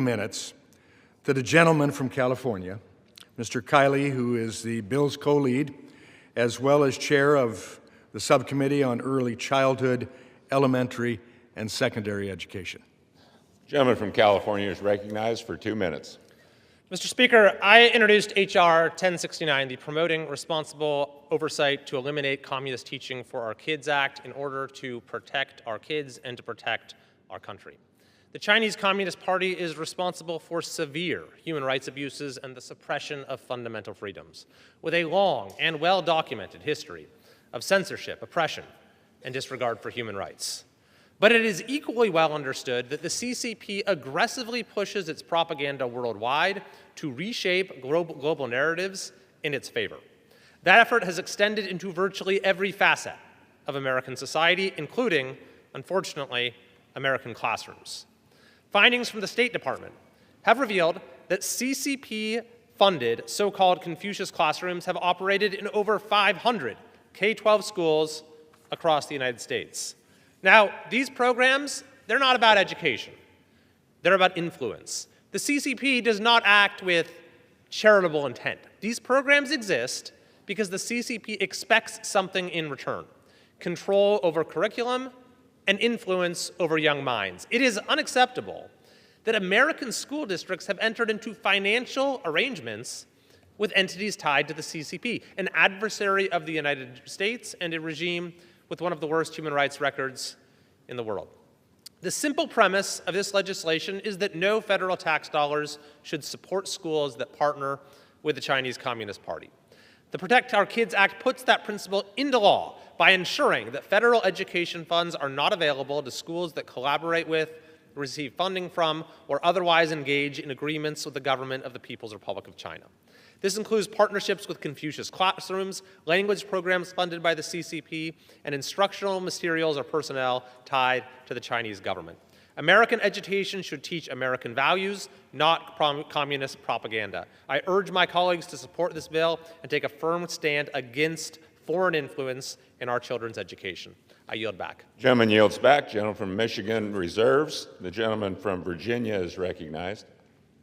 minutes to the gentleman from California, Mr. Kiley, who is the bill's co-lead, as well as chair of the Subcommittee on Early Childhood, Elementary, and Secondary Education. The gentleman from California is recognized for 2 minutes. Mr. Speaker, I introduced H.R. 1069, the Promoting Responsible Oversight to Eliminate Communist Teaching for Our Kids Act, in order to protect our kids and to protect our country. The Chinese Communist Party is responsible for severe human rights abuses and the suppression of fundamental freedoms, with a long and well-documented history of censorship, oppression, and disregard for human rights. But it is equally well understood that the CCP aggressively pushes its propaganda worldwide to reshape global narratives in its favor. That effort has extended into virtually every facet of American society, including, unfortunately, American classrooms. Findings from the State Department have revealed that CCP-funded so-called Confucius classrooms have operated in over 500 K-12 schools across the United States. Now, these programs, they're not about education. They're about influence. The CCP does not act with charitable intent. These programs exist because the CCP expects something in return: control over curriculum and influence over young minds. It is unacceptable that American school districts have entered into financial arrangements with entities tied to the CCP, an adversary of the United States and a regime with one of the worst human rights records in the world. The simple premise of this legislation is that no federal tax dollars should support schools that partner with the Chinese Communist Party. The Protect Our Kids Act puts that principle into law by ensuring that federal education funds are not available to schools that collaborate with, receive funding from, or otherwise engage in agreements with the government of the People's Republic of China. This includes partnerships with Confucius classrooms, language programs funded by the CCP, and instructional materials or personnel tied to the Chinese government. American education should teach American values, not communist propaganda. I urge my colleagues to support this bill and take a firm stand against foreign influence in our children's education. I yield back. Gentleman yields back. Gentleman from Michigan reserves. The gentleman from Virginia is recognized.